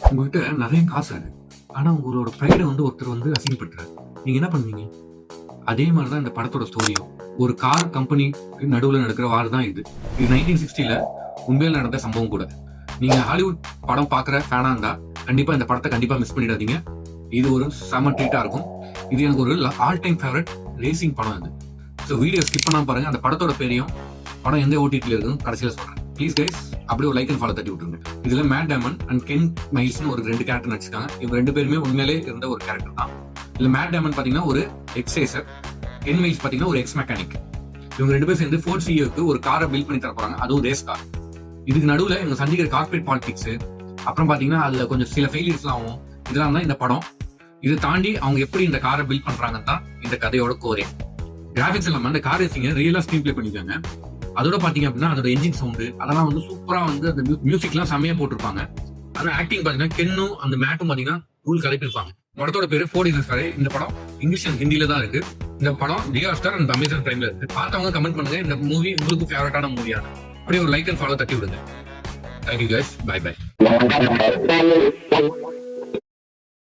உங்ககிட்ட நிறைய காசு இருக்கு. ஆனா உங்களோட ப்ரைட ஒருத்தர் அசிங்கப்படுத்துறாரு. நீங்க என்ன பண்ணுவீங்க? அதே மாதிரி தான் இந்த படத்தோட ஸ்டோரியும். ஒரு கார் கம்பெனி நடுவுல நடக்கிற வார் தான் இது. இது 1960ல உண்மையில நடந்த சம்பவம் கூட. நீங்க ஹாலிவுட் படம் பாக்குற ஃபேனா இருந்தா கண்டிப்பா இந்த படத்தை கண்டிப்பா மிஸ் பண்ணிடாதீங்க. இது ஒரு செம ட்ரீட்டா இருக்கும். இது எனக்கு ஒரு ஆல் டைம் ஃபேவரட் ரேசிங் படம் இது. ஸோ வீடியோ ஸ்கிப் பண்ணாம பாருங்க. அந்த படத்தோட பேரையும் படம் எந்த ஓடிடில இருக்குன்னு கடைசியில சொல்றேன். ப்ளீஸ் கைஸ் அப்படியே ஒரு லைக் அண்ட் ஃபாலோ தட்டி விட்டுருங்க. இதுல மேட் டேமன் அண்ட் கென் மைல்ஸ்னு ஒரு 2 கேரக்டர் நடிச்சிருக்காங்க. இவங்க 2 பேருமே உண்மையிலே இருந்த ஒரு கேரக்டர் தான். இதுல மேட் டேமன் பாத்தீங்கன்னா ஒரு எக்ஸைசர், கென் மைல்ஸ் பாத்தீங்கன்னா ஒரு எக்ஸ் மெக்கானிக். இவங்க 2 பேரும் சேர்ந்து ஃபோர்ட் சிஇஓக்கு ஒரு காரை பில்ட் பண்ணி தர போறாங்க. அதுவும் ரேஸ் கார். இதுக்கு நடுவுல இவங்க சந்திக்கிற கார்பரேட் பாலிடிக்ஸ், அப்புறம் பாத்தீங்கன்னா அதுல கொஞ்சம் சில ஃபெயிலியர்ஸ்லாம் ஆகும். இதெல்லாம் தான் இந்த படம். இதை தாண்டி அவங்க எப்படி இந்த காரை பில்ட் பண்றாங்கன்னு தான் இந்த கதையோட கோரே. கிராபிக்ஸ் இல்லாம அந்த கார் ரேசிங்க ரியலா ஸ்கிரீன் பிளே பண்ணிருக்காங்க. அதோட பாத்தீங்க அப்படின்னா அதோட என்ஜின் சவுண்டு அதெல்லாம் சூப்பரா அந்த மியூசிக்லாம் செம்மையா போட்டிருப்பாங்க. ஆனா ஆக்டிங் பாத்தீங்கன்னா கென்னும் அந்த மேட்டும் பாத்தீங்கன்னா ரூல் கலைப்பிருப்பாங்க. படத்தோட பேரு ஃபோர்ட் இயர்ஸ். இந்த படம் இங்கிலீஷ் அண்ட் ஹிந்தியில தான் இருக்கு. இந்த படம் ஜியோ ஸ்டார் அண்ட் அமேசான் பிரைம்ல இருக்கு. பார்த்தவங்க கமெண்ட் பண்ணுங்க இந்த மூவி உங்களுக்கு ஃபேவரட்டான மூவியான. அப்படியே ஒரு லைக் அண்ட் ஃபாலோ தட்டி விடுங்க. Thank you guys. Bye by.